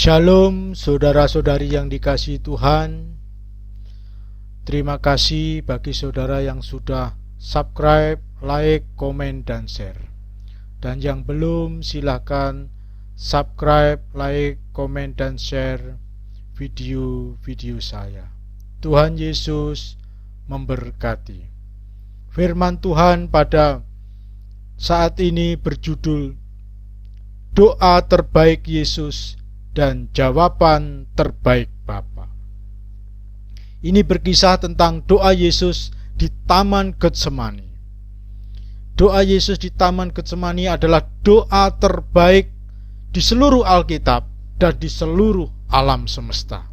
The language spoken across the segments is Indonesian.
Shalom saudara-saudari yang dikasihi Tuhan. Terima kasih bagi saudara yang sudah subscribe, like, komen, dan share. Dan yang belum, silakan subscribe, like, komen, dan share video-video saya. Tuhan Yesus memberkati. Firman Tuhan pada saat ini berjudul Doa Terbaik Yesus dan Jawaban Terbaik Bapa. Ini berkisah tentang doa Yesus di Taman Getsemani. Doa Yesus di Taman Getsemani adalah doa terbaik di seluruh Alkitab dan di seluruh alam semesta.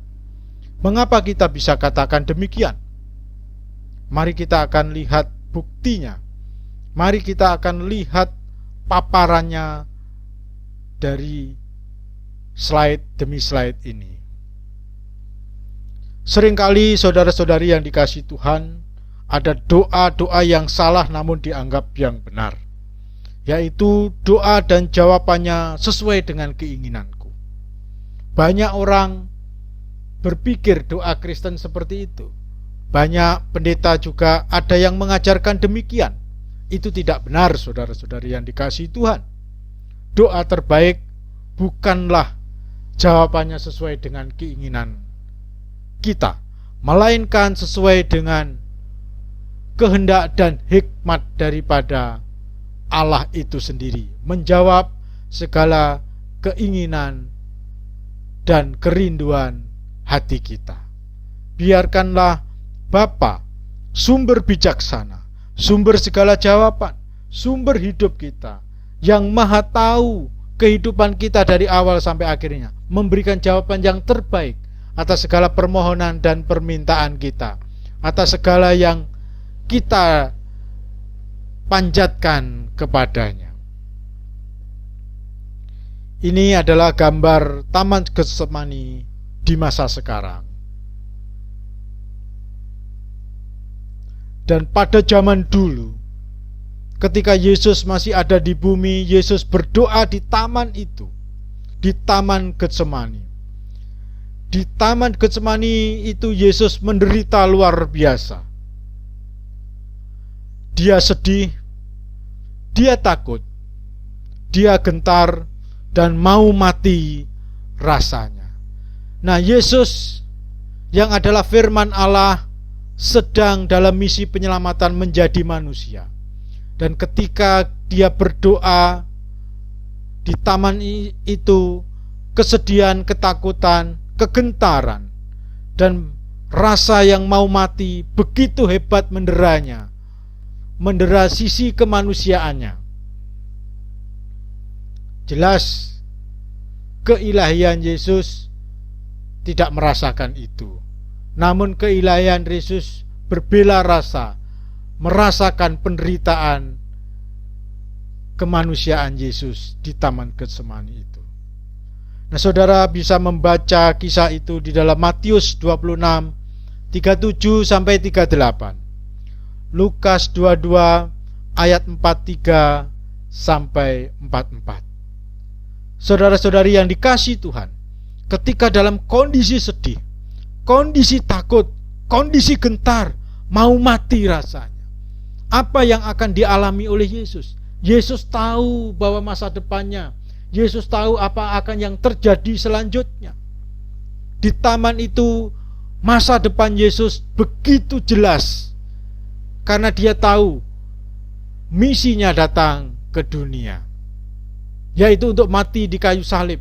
Mengapa kita bisa katakan demikian? Mari kita akan lihat buktinya. Mari kita akan lihat paparannya dari slide demi slide ini. Seringkali saudara-saudari yang dikasihi Tuhan, ada doa-doa yang salah namun dianggap yang benar, yaitu doa dan jawabannya sesuai dengan keinginanku. Banyak orang berpikir doa Kristen seperti itu. Banyak pendeta juga ada yang mengajarkan demikian. Itu tidak benar, saudara-saudari yang dikasihi Tuhan. Doa terbaik bukanlah jawabannya sesuai dengan keinginan kita, melainkan sesuai dengan kehendak dan hikmat daripada Allah itu sendiri, menjawab segala keinginan dan kerinduan hati kita. Biarkanlah Bapa, sumber bijaksana, sumber segala jawaban, sumber hidup kita, yang maha tahu kehidupan kita dari awal sampai akhirnya, memberikan jawaban yang terbaik atas segala permohonan dan permintaan kita, atas segala yang kita panjatkan kepadanya. Ini adalah gambar Taman Getsemani di masa sekarang. Dan pada zaman dulu, ketika Yesus masih ada di bumi, Yesus berdoa di taman itu, di Taman Getsemani. Di Taman Getsemani itu Yesus menderita luar biasa. Dia sedih, dia takut, dia gentar, dan mau mati rasanya. Nah, Yesus yang adalah firman Allah sedang dalam misi penyelamatan menjadi manusia. Dan ketika dia berdoa di taman itu, kesedihan, ketakutan, kegentaran, dan rasa yang mau mati begitu hebat menderanya, mendera sisi kemanusiaannya. Jelas keilahian Yesus tidak merasakan itu. Namun keilahian Yesus berbela rasa, merasakan penderitaan kemanusiaan Yesus di Taman Getsemani itu. Nah, saudara bisa membaca kisah itu di dalam Matius 26 37 sampai 38, Lukas 22 ayat 43 sampai 44. Saudara-saudari yang dikasihi Tuhan, ketika dalam kondisi sedih, kondisi takut, kondisi gentar, mau mati rasanya, apa yang akan dialami oleh Yesus? Yesus tahu bahwa masa depannya, Yesus tahu apa akan yang terjadi selanjutnya. Di taman itu masa depan Yesus begitu jelas, karena dia tahu misinya datang ke dunia, yaitu untuk mati di kayu salib.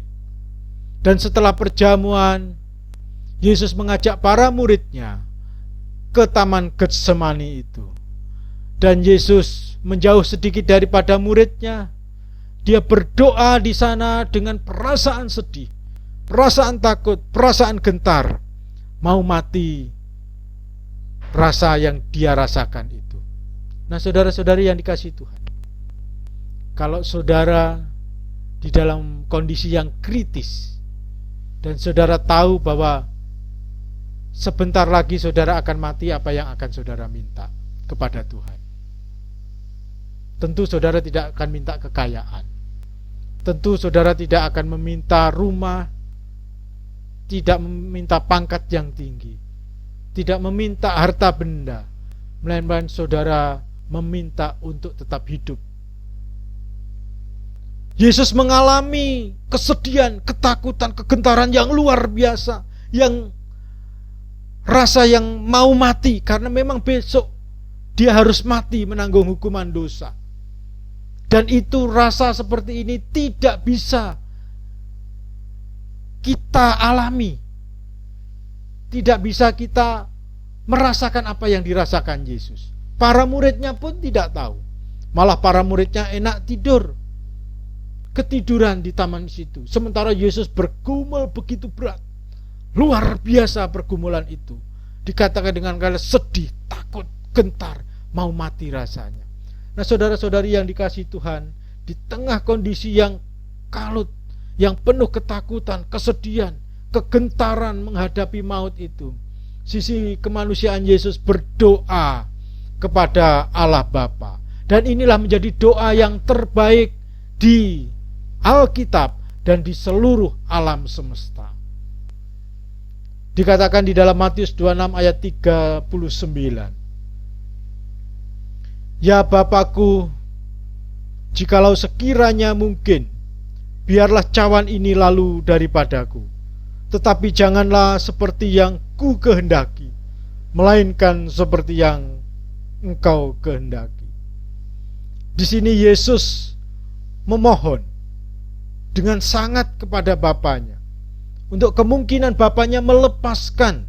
Dan setelah perjamuan, Yesus mengajak para muridnya ke Taman Getsemani itu. Dan Yesus menjauh sedikit daripada muridnya. Dia berdoa di sana dengan perasaan sedih, perasaan takut, perasaan gentar, mau mati rasa yang dia rasakan itu. Nah, saudara-saudari yang dikasihi Tuhan, kalau saudara di dalam kondisi yang kritis dan saudara tahu bahwa sebentar lagi saudara akan mati, apa yang akan saudara minta kepada Tuhan? Tentu saudara tidak akan minta kekayaan. Tentu saudara tidak akan meminta rumah, tidak meminta pangkat yang tinggi, tidak meminta harta benda, melainkan saudara meminta untuk tetap hidup. Yesus mengalami kesedihan, ketakutan, kegentaran yang luar biasa, yang rasa yang mau mati, karena memang besok dia harus mati menanggung hukuman dosa. Dan itu rasa seperti ini tidak bisa kita alami, tidak bisa kita merasakan apa yang dirasakan Yesus. Para muridnya pun tidak tahu, malah para muridnya enak tidur, ketiduran di taman situ, sementara Yesus bergumul begitu berat. Luar biasa pergumulan itu, dikatakan dengan kata sedih, takut, gentar, mau mati rasanya. Nah, saudara-saudari yang dikasihi Tuhan, di tengah kondisi yang kalut, yang penuh ketakutan, kesedihan, kegentaran menghadapi maut itu, sisi kemanusiaan Yesus berdoa kepada Allah Bapa. Dan inilah menjadi doa yang terbaik di Alkitab dan di seluruh alam semesta. Dikatakan di dalam Matius 26 ayat 39. Ya Bapakku, jikalau sekiranya mungkin, biarlah cawan ini lalu daripadaku. Tetapi janganlah seperti yang ku kehendaki, melainkan seperti yang engkau kehendaki. Di sini Yesus memohon dengan sangat kepada Bapanya, untuk kemungkinan Bapanya melepaskan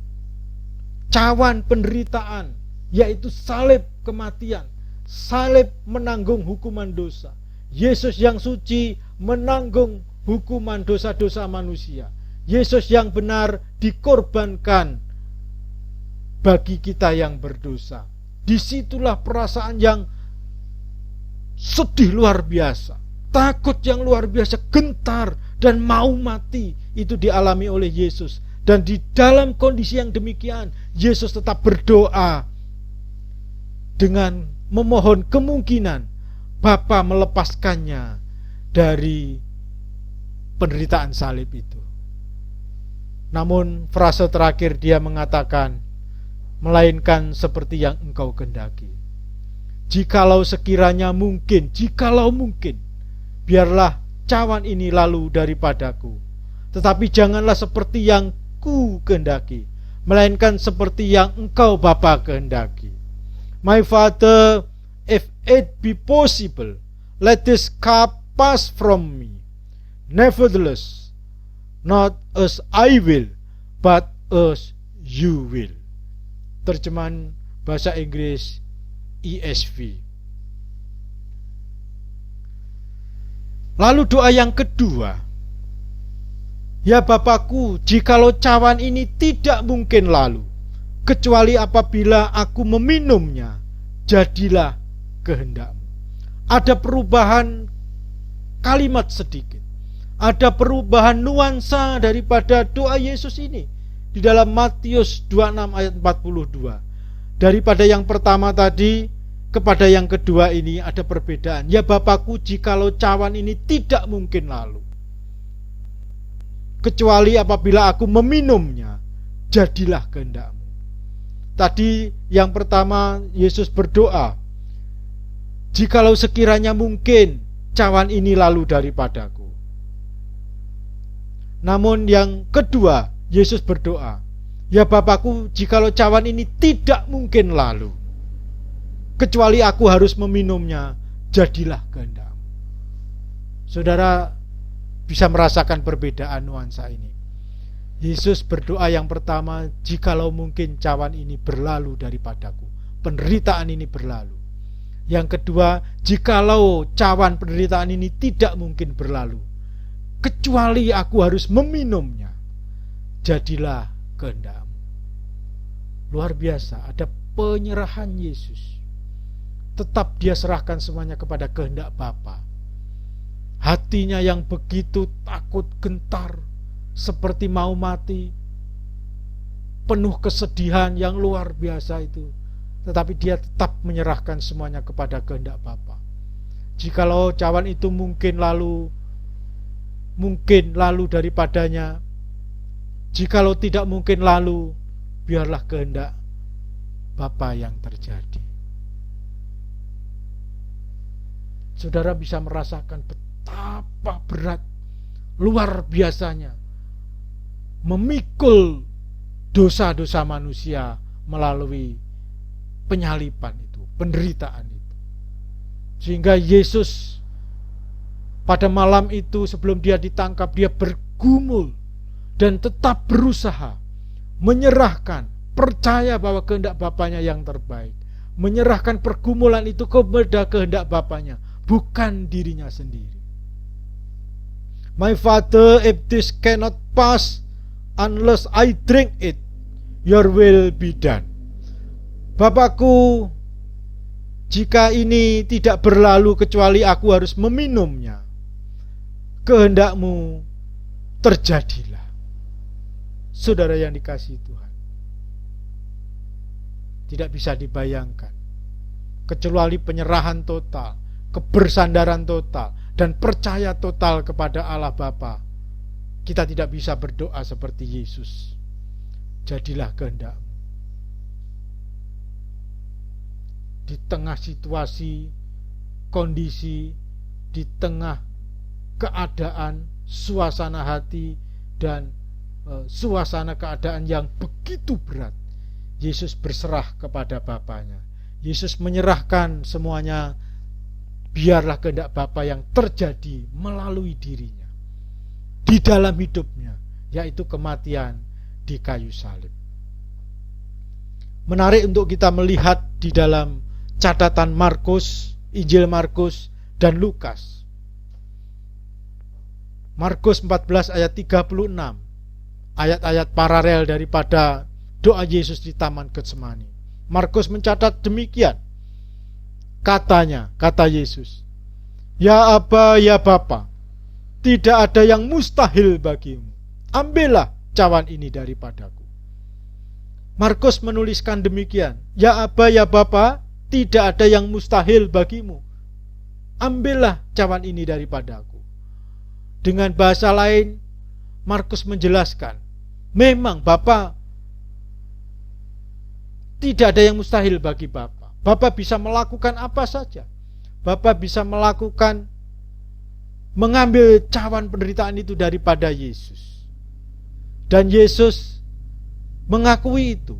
cawan penderitaan, yaitu salib kematian, salib menanggung hukuman dosa. Yesus yang suci menanggung hukuman dosa-dosa manusia. Yesus yang benar dikorbankan bagi kita yang berdosa. Disitulah perasaan yang sedih luar biasa, takut yang luar biasa, gentar dan mau mati itu dialami oleh Yesus. Dan di dalam kondisi yang demikian, Yesus tetap berdoa dengan memohon kemungkinan Bapa melepaskannya dari penderitaan salib itu. Namun frase terakhir dia mengatakan, melainkan seperti yang engkau kehendaki. Jikalau sekiranya mungkin, biarlah cawan ini lalu daripadaku. Tetapi janganlah seperti yang ku kehendaki, melainkan seperti yang engkau Bapa kehendaki. My Father, if it be possible, let this cup pass from me. Nevertheless, not as I will, but as you will. Terjemahan bahasa Inggris ESV. Lalu doa yang kedua, ya Bapakku, jikalau cawan ini tidak mungkin lalu, kecuali apabila aku meminumnya, jadilah kehendakmu. Ada perubahan kalimat sedikit, ada perubahan nuansa daripada doa Yesus ini di dalam Matius 26 ayat 42. Daripada yang pertama tadi kepada yang kedua ini ada perbedaan. Ya Bapakku, jikalau cawan ini tidak mungkin lalu, kecuali apabila aku meminumnya, jadilah kehendakmu. Tadi yang pertama Yesus berdoa, jikalau sekiranya mungkin cawan ini lalu daripadaku. Namun yang kedua Yesus berdoa, ya Bapakku, jikalau cawan ini tidak mungkin lalu, kecuali aku harus meminumnya, jadilah kehendakmu. Saudara bisa merasakan perbedaan nuansa ini. Yesus berdoa yang pertama, jikalau mungkin cawan ini berlalu daripadaku, penderitaan ini berlalu. Yang kedua, jikalau cawan penderitaan ini tidak mungkin berlalu, kecuali aku harus meminumnya, jadilah kehendakmu. Luar biasa, ada penyerahan Yesus. Tetap dia serahkan semuanya kepada kehendak Bapa. Hatinya yang begitu takut, gentar, seperti mau mati, penuh kesedihan yang luar biasa itu, tetapi dia tetap menyerahkan semuanya kepada kehendak Bapa. Jikalau cawan itu mungkin lalu daripadanya, Jikalau tidak mungkin lalu, biarlah kehendak Bapa yang terjadi. Saudara bisa merasakan betapa berat, luar biasanya memikul dosa-dosa manusia melalui penyaliban itu, penderitaan itu. Sehingga Yesus pada malam itu sebelum dia ditangkap, dia bergumul dan tetap berusaha menyerahkan, percaya bahwa kehendak Bapanya yang terbaik, menyerahkan pergumulan itu kepada kehendak Bapanya, bukan dirinya sendiri. My Father, if this cannot pass unless I drink it, your will be done. Bapakku, jika ini tidak berlalu kecuali aku harus meminumnya, kehendakmu terjadilah. Saudara yang dikasihi Tuhan, tidak bisa dibayangkan kecuali penyerahan total, kebersandaran total, dan percaya total kepada Allah Bapa, kita tidak bisa berdoa seperti Yesus. Jadilah kehendak-Mu. Di tengah situasi, kondisi, di tengah keadaan, suasana hati, dan suasana keadaan yang begitu berat, Yesus berserah kepada Bapanya. Yesus menyerahkan semuanya. Biarlah kehendak Bapa yang terjadi melalui dirinya di dalam hidupnya, yaitu kematian di kayu salib. Menarik untuk kita melihat di dalam catatan Markus, Injil Markus dan Lukas. Markus 14 ayat 36, ayat-ayat paralel daripada doa Yesus di Taman Getsemani. Markus mencatat demikian. Kata Yesus, "Ya Aba, ya Bapa, tidak ada yang mustahil bagimu. Ambillah cawan ini daripadaku." Markus menuliskan demikian, "Ya Aba, ya Bapa, tidak ada yang mustahil bagimu. Ambillah cawan ini daripadaku." Dengan bahasa lain, Markus menjelaskan, memang Bapa, tidak ada yang mustahil bagi Bapa. Bapa bisa melakukan apa saja. Bapa bisa melakukan, mengambil cawan penderitaan itu daripada Yesus. Dan Yesus mengakui itu.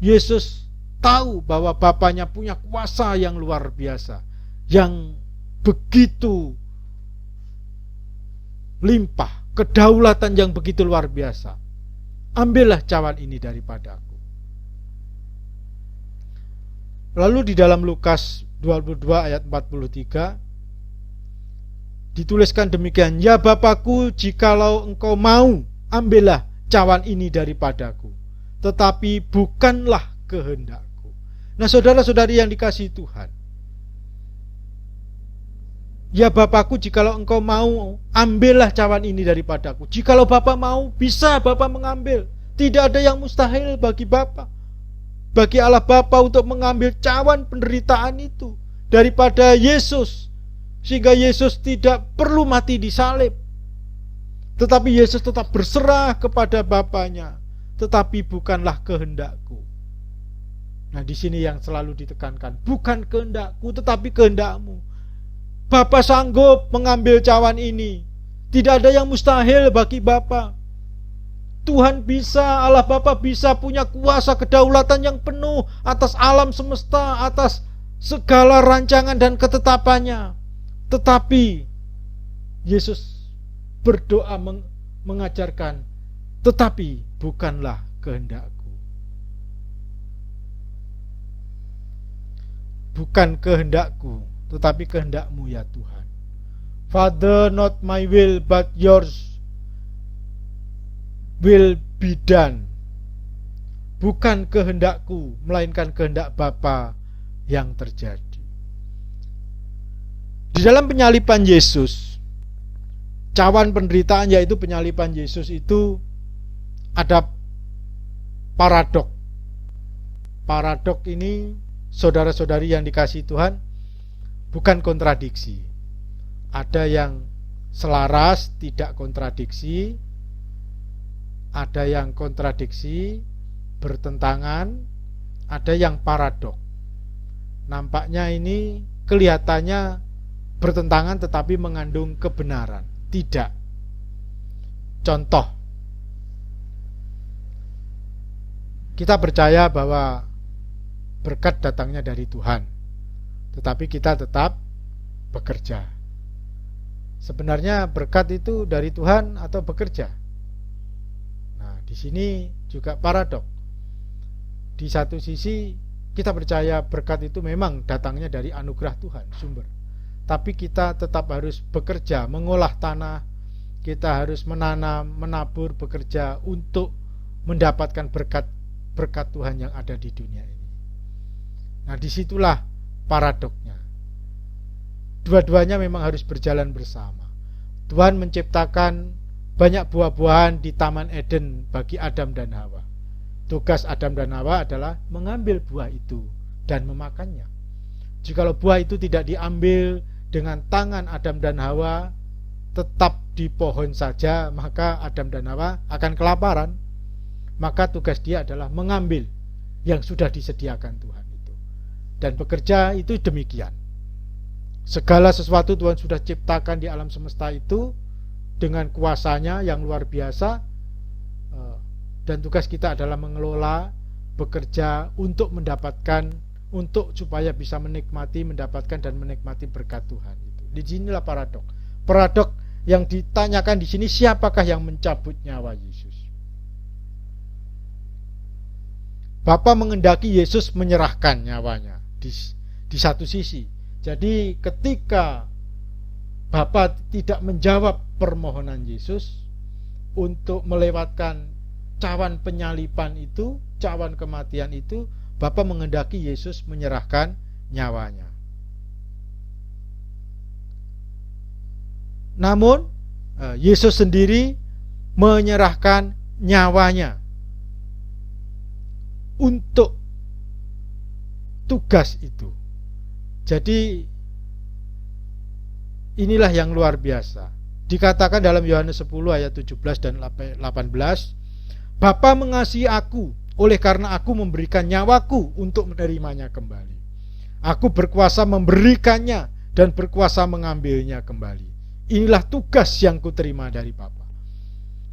Yesus tahu bahwa Bapanya punya kuasa yang luar biasa, yang begitu limpah, kedaulatan yang begitu luar biasa. Ambillah cawan ini daripadaku. Lalu di dalam Lukas 22 ayat 43 dituliskan demikian, "Ya Bapakku, jikalau engkau mau, ambillah cawan ini daripadaku, tetapi bukanlah kehendakku." Nah, saudara-saudari yang dikasihi Tuhan, ya Bapakku, jikalau engkau mau, ambillah cawan ini daripadaku. Jikalau Bapa mau, bisa Bapa mengambil. Tidak ada yang mustahil bagi Bapa, bagi Allah Bapa untuk mengambil cawan penderitaan itu daripada Yesus, sehingga Yesus tidak perlu mati di salib. Tetapi Yesus tetap berserah kepada Bapanya, tetapi bukanlah kehendakku. Nah, di sini yang selalu ditekankan, bukan kehendakku tetapi kehendakmu. Bapa sanggup mengambil cawan ini. Tidak ada yang mustahil bagi Bapa. Tuhan bisa, Allah Bapa bisa, punya kuasa kedaulatan yang penuh atas alam semesta, atas segala rancangan dan ketetapannya. Tetapi Yesus berdoa mengajarkan, tetapi bukanlah kehendakku. Bukan kehendakku, tetapi kehendakmu ya Tuhan. Father, not my will but yours will be done. Bukan kehendakku, melainkan kehendak Bapa yang terjadi. Di dalam penyaliban Yesus, cawan penderitaan yaitu penyaliban Yesus itu ada paradok. Paradok ini, saudara-saudari yang dikasihi Tuhan, bukan kontradiksi. Ada yang selaras, tidak kontradiksi. ada yang kontradiksi, bertentangan, ada yang paradok. Nampaknya ini kelihatannya bertentangan tetapi mengandung kebenaran. Tidak. Contoh, kita percaya bahwa berkat datangnya dari Tuhan, tetapi kita tetap bekerja. Sebenarnya berkat itu dari Tuhan atau bekerja? Nah, di sini juga paradok. Di satu sisi kita percaya berkat itu memang datangnya dari anugerah Tuhan, sumber. Tapi kita tetap harus bekerja, mengolah tanah, kita harus menanam, menabur, bekerja untuk mendapatkan berkat Tuhan yang ada di dunia ini. Nah, disitulah paradoknya. Dua-duanya memang harus berjalan bersama. Tuhan menciptakan banyak buah-buahan di Taman Eden bagi Adam dan Hawa. Tugas Adam dan Hawa adalah mengambil buah itu dan memakannya. Jikalau buah itu tidak diambil dengan tangan Adam dan Hawa, tetap di pohon saja, maka Adam dan Hawa akan kelaparan. Maka tugas dia adalah mengambil yang sudah disediakan Tuhan itu. Dan bekerja itu demikian. Segala sesuatu Tuhan sudah ciptakan di alam semesta itu dengan kuasanya yang luar biasa. Dan tugas kita adalah mengelola, bekerja untuk mendapatkan, untuk supaya bisa menikmati, mendapatkan dan menikmati berkat Tuhan itu. Di sinilah paradok. Paradok yang ditanyakan di sini, siapakah yang mencabut nyawa Yesus? Bapa mengendaki Yesus menyerahkan nyawanya di satu sisi. Jadi ketika Bapa tidak menjawab permohonan Yesus untuk melewatkan cawan penyalipan itu, cawan kematian itu, Bapa mengendaki Yesus menyerahkan nyawanya. Namun Yesus sendiri menyerahkan nyawanya untuk tugas itu. Jadi inilah yang luar biasa. Dikatakan dalam Yohanes 10 ayat 17 dan 18, Bapa mengasihi aku, oleh karena aku memberikan nyawaku untuk menerimanya kembali. Aku berkuasa memberikannya dan berkuasa mengambilnya kembali. Inilah tugas yang kuterima dari Bapa.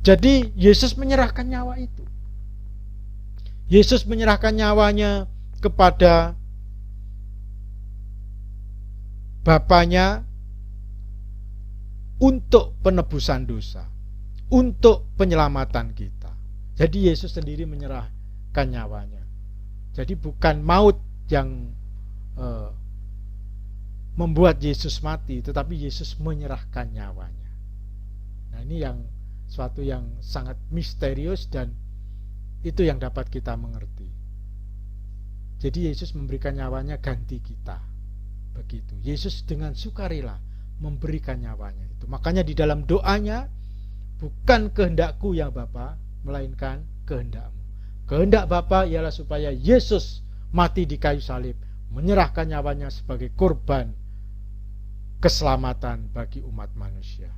Jadi Yesus menyerahkan nyawa itu. Yesus menyerahkan nyawanya kepada Bapanya untuk penebusan dosa, untuk penyelamatan kita. Jadi Yesus sendiri menyerahkan nyawanya. Jadi bukan maut yang membuat Yesus mati, tetapi Yesus menyerahkan nyawanya. Nah, ini yang suatu yang sangat misterius dan itu yang dapat kita mengerti. Jadi Yesus memberikan nyawanya ganti kita. Begitu. Yesus dengan sukarela memberikan nyawanya itu. Makanya di dalam doanya, bukan kehendakku ya Bapa, melainkan kehendakmu. Kehendak Bapa ialah supaya Yesus mati di kayu salib, menyerahkan nyawanya sebagai korban keselamatan bagi umat manusia.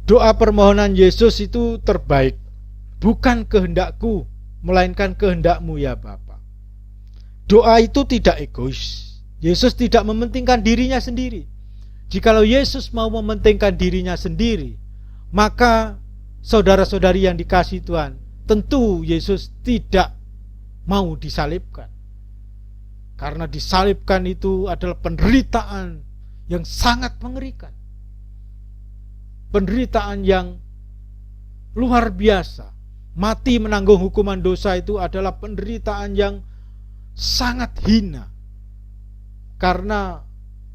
Doa permohonan Yesus itu terbaik. Bukan kehendakku, melainkan kehendakmu ya Bapa. Doa itu tidak egois. Yesus tidak mementingkan dirinya sendiri. Jikalau Yesus mau mementingkan dirinya sendiri, maka saudara-saudari yang dikasihi Tuhan, tentu Yesus tidak mau disalibkan. Karena disalibkan itu adalah penderitaan yang sangat mengerikan. Penderitaan yang luar biasa. Mati menanggung hukuman dosa itu adalah penderitaan yang sangat hina. Karena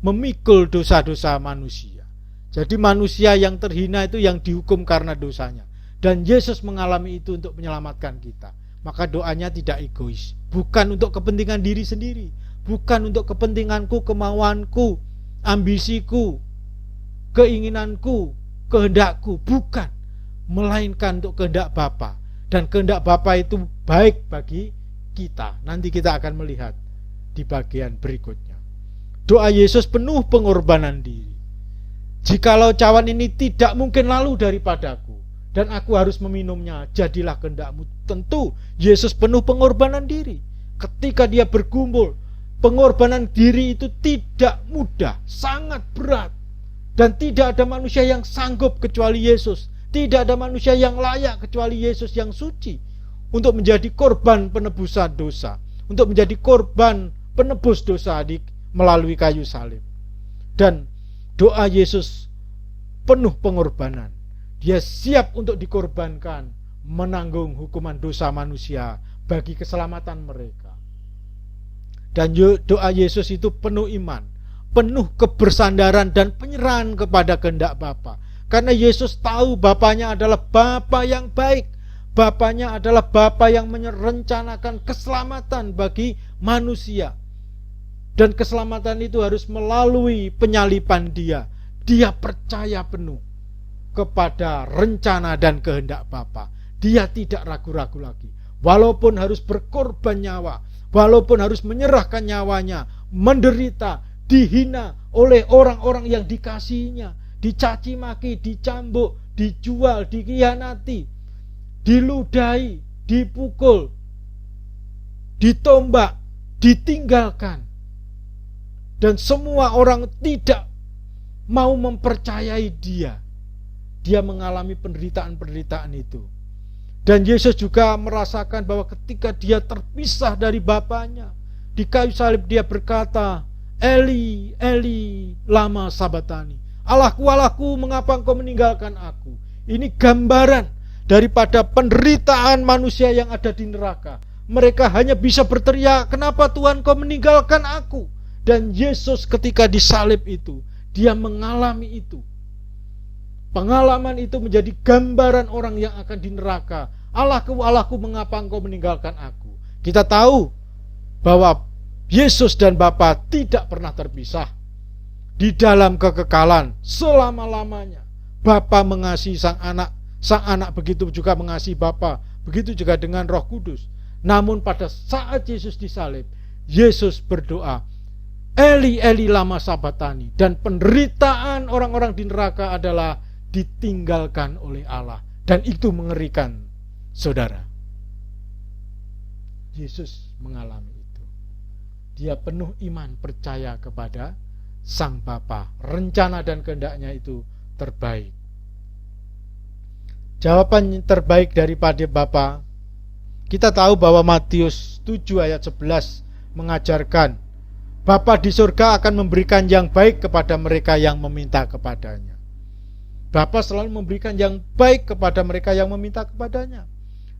memikul dosa-dosa manusia. Jadi manusia yang terhina itu yang dihukum karena dosanya. Dan Yesus mengalami itu untuk menyelamatkan kita. Maka doanya tidak egois. Bukan untuk kepentingan diri sendiri. Bukan untuk kepentinganku, kemauanku, ambisiku, keinginanku, kehendakku. Bukan. Melainkan untuk kehendak Bapa. Dan kehendak Bapa itu baik bagi kita. Nanti kita akan melihat di bagian berikutnya. Doa Yesus penuh pengorbanan diri. Jikalau cawan ini tidak mungkin lalu daripadaku, dan aku harus meminumnya, jadilah kehendakmu. Tentu Yesus penuh pengorbanan diri. Ketika dia bergumul, pengorbanan diri itu tidak mudah, sangat berat. Dan tidak ada manusia yang sanggup kecuali Yesus. Tidak ada manusia yang layak kecuali Yesus yang suci untuk menjadi korban penebusan dosa, untuk menjadi korban penebus dosa melalui kayu salib. Dan doa Yesus penuh pengorbanan. Dia siap untuk dikorbankan, menanggung hukuman dosa manusia bagi keselamatan mereka. Dan doa Yesus itu penuh iman, penuh kebersandaran dan penyerahan kepada kehendak Bapa. Karena Yesus tahu Bapanya adalah Bapa yang baik. Bapanya adalah Bapa yang merencanakan keselamatan bagi manusia. Dan keselamatan itu harus melalui penyaliban dia. Dia percaya penuh kepada rencana dan kehendak Bapa. Dia tidak ragu-ragu lagi. Walaupun harus berkorban nyawa, walaupun harus menyerahkan nyawanya, menderita, dihina oleh orang-orang yang dikasihinya, dicaci maki, dicambuk, dijual, dikhianati, diludahi, dipukul, ditombak, ditinggalkan. Dan semua orang tidak mau mempercayai dia. Dia mengalami penderitaan-penderitaan itu. Dan Yesus juga merasakan bahwa ketika dia terpisah dari Bapanya, di kayu salib dia berkata, Eli, Eli, lama sabatani. Allahku, Allahku, mengapa engkau meninggalkan aku? Ini gambaran daripada penderitaan manusia yang ada di neraka. Mereka hanya bisa berteriak, kenapa Tuhan kau meninggalkan aku? Dan Yesus ketika disalib itu, dia mengalami itu. Pengalaman itu menjadi gambaran orang yang akan di neraka. Allahku, Allahku, mengapa engkau meninggalkan aku? Kita tahu bahwa Yesus dan Bapa tidak pernah terpisah. Di dalam kekekalan selama-lamanya. Bapa mengasihi sang anak begitu juga mengasihi Bapa. Begitu juga dengan Roh Kudus. Namun pada saat Yesus disalib, Yesus berdoa, Eli, Eli, lama sabatani. Dan penderitaan orang-orang di neraka adalah ditinggalkan oleh Allah. Dan itu mengerikan, saudara. Yesus mengalami itu. Dia penuh iman, percaya kepada Sang Bapa. Rencana dan kehendaknya itu terbaik. Jawaban terbaik daripada Bapa, kita tahu bahwa Matius 7 ayat 11 mengajarkan Bapa di surga akan memberikan yang baik kepada mereka yang meminta kepadanya. Bapa selalu memberikan yang baik kepada mereka yang meminta kepadanya.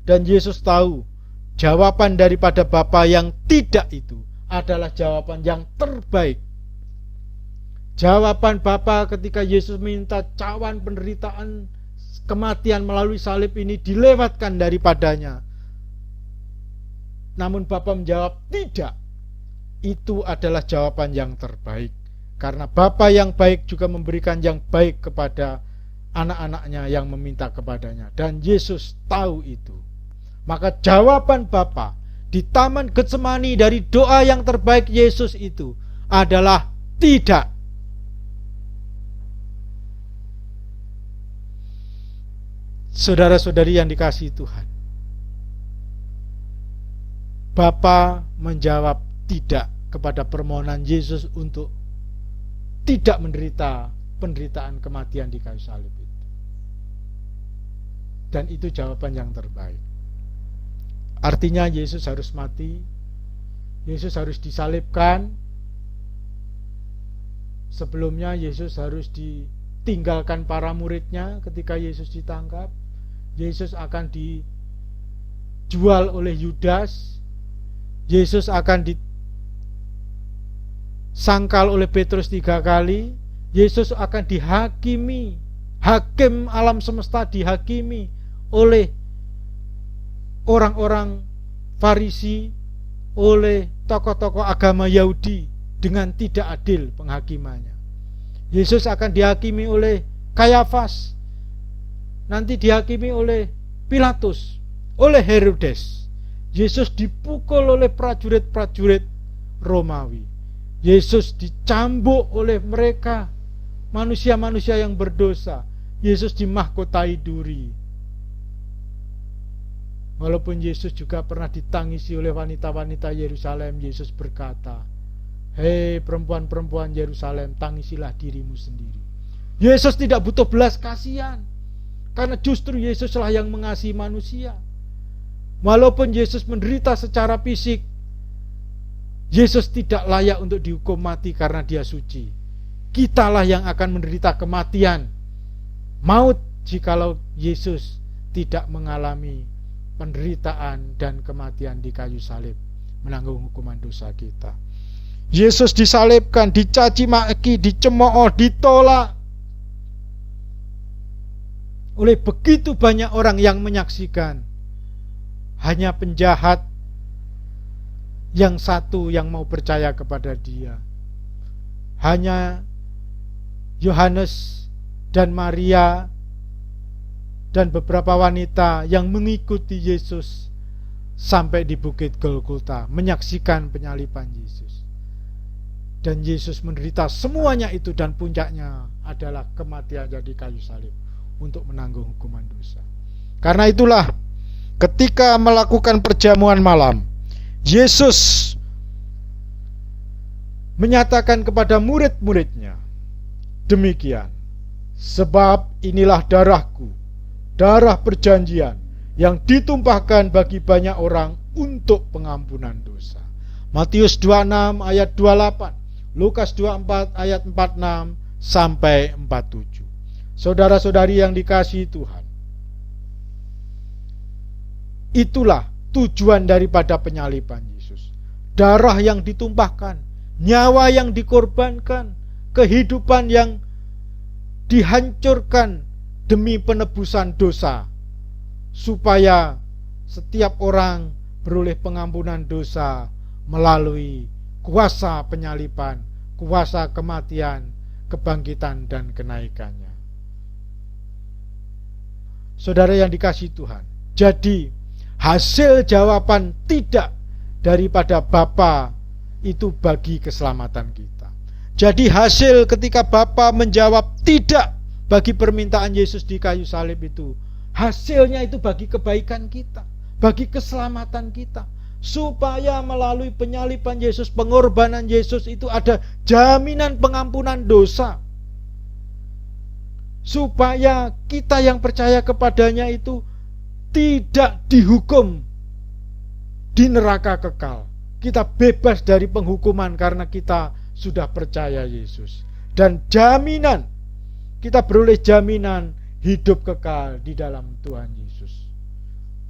Dan Yesus tahu jawaban daripada Bapa yang tidak itu adalah jawaban yang terbaik. Jawaban Bapa ketika Yesus minta cawan penderitaan kematian melalui salib ini dilewatkan daripadanya. Namun Bapa menjawab tidak. Itu adalah jawaban yang terbaik. Karena Bapa yang baik juga memberikan yang baik kepada anak-anaknya yang meminta kepadanya. Dan Yesus tahu itu. Maka jawaban Bapa di Taman Getsemani dari doa yang terbaik Yesus itu adalah tidak. Saudara-saudari yang dikasihi Tuhan, Bapa menjawab tidak kepada permohonan Yesus untuk tidak menderita penderitaan kematian di kayu salib itu. Dan itu jawaban yang terbaik. Artinya Yesus harus mati, Yesus harus disalibkan. Sebelumnya Yesus harus ditinggalkan para muridnya ketika Yesus ditangkap. Yesus akan dijual oleh Yudas. Yesus akan disangkal oleh Petrus 3 kali. Yesus akan dihakimi, hakim alam semesta dihakimi oleh orang-orang Farisi, oleh tokoh-tokoh agama Yahudi dengan tidak adil penghakimannya. Yesus akan dihakimi oleh Kayafas, nanti dihakimi oleh Pilatus, oleh Herodes. Yesus dipukul oleh prajurit-prajurit Romawi. Yesus dicambuk oleh mereka, manusia-manusia yang berdosa. Yesus dimahkotai duri Walaupun Yesus juga pernah ditangisi oleh wanita-wanita Yerusalem, Yesus berkata, "Hei perempuan-perempuan Yerusalem, tangisilah dirimu sendiri." Yesus tidak butuh belas kasihan, karena justru Yesuslah yang mengasihi manusia. Walaupun Yesus menderita secara fisik, Yesus tidak layak untuk dihukum mati karena dia suci. Kitalah yang akan menderita kematian, maut, jikalau Yesus tidak mengalami penderitaan dan kematian di kayu salib, menanggung hukuman dosa kita. Yesus disalibkan, dicaci maki, dicemooh, ditolak oleh begitu banyak orang yang menyaksikan. Hanya penjahat yang satu yang mau percaya kepada dia. Hanya Yohanes dan Maria dan beberapa wanita yang mengikuti Yesus sampai di Bukit Golgota, menyaksikan penyaliban Yesus. Dan Yesus menderita semuanya itu, dan puncaknya adalah kematiannya di kayu salib untuk menanggung hukuman dosa. Karena itulah ketika melakukan perjamuan malam, Yesus menyatakan kepada murid-muridnya demikian, "Sebab inilah darahku, darah perjanjian yang ditumpahkan bagi banyak orang untuk pengampunan dosa." Matius 26 ayat 28, Lukas 24 ayat 46 sampai 47. Saudara-saudari yang dikasihi Tuhan, itulah tujuan daripada penyaliban Yesus. Darah yang ditumpahkan, nyawa yang dikorbankan, kehidupan yang dihancurkan demi penebusan dosa, supaya setiap orang beroleh pengampunan dosa melalui kuasa penyaliban, kuasa kematian, kebangkitan, dan kenaikannya. Saudara yang dikasihi Tuhan, jadi hasil jawaban tidak daripada Bapa itu bagi keselamatan kita. Jadi hasil ketika Bapa menjawab tidak bagi permintaan Yesus di kayu salib itu, hasilnya itu bagi kebaikan kita, bagi keselamatan kita, supaya melalui penyaliban Yesus, pengorbanan Yesus itu ada jaminan pengampunan dosa, supaya kita yang percaya kepadanya itu tidak dihukum di neraka kekal. Kita bebas dari penghukuman karena kita sudah percaya Yesus. Dan jaminan, kita beroleh jaminan hidup kekal di dalam Tuhan Yesus.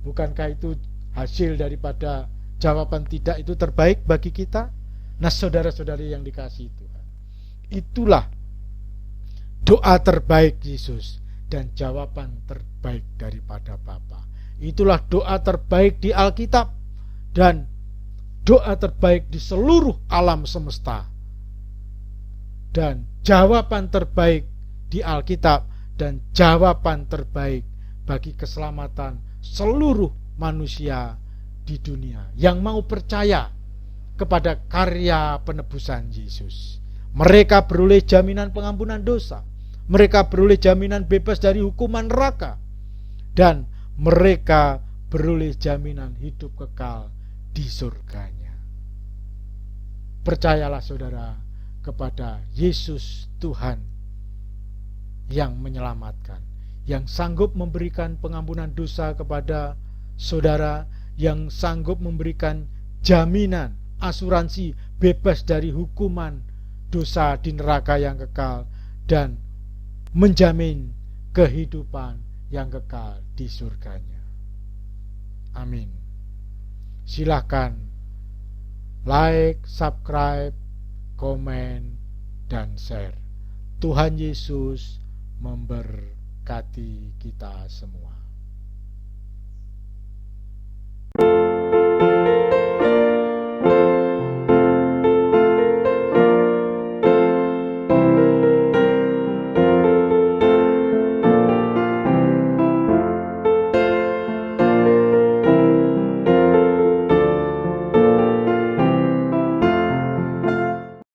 Bukankah itu hasil daripada jawaban tidak itu terbaik bagi kita? Nah, saudara-saudari yang dikasihi Tuhan, itulah doa terbaik Yesus dan jawaban terbaik daripada Bapa. Itulah doa terbaik di Alkitab dan doa terbaik di seluruh alam semesta, dan jawaban terbaik di Alkitab dan jawaban terbaik bagi keselamatan seluruh manusia di dunia yang mau percaya kepada karya penebusan Yesus. Mereka beroleh jaminan pengampunan dosa, mereka beroleh jaminan bebas dari hukuman neraka, dan mereka beroleh jaminan hidup kekal di surganya. Percayalah saudara kepada Yesus Tuhan yang menyelamatkan, yang sanggup memberikan pengampunan dosa kepada saudara, yang sanggup memberikan jaminan, asuransi bebas dari hukuman dosa di neraka yang kekal, dan menjamin kehidupan yang kekal di surganya. Amin. Silahkan like, subscribe, komen, dan share. Tuhan Yesus memberkati kita semua.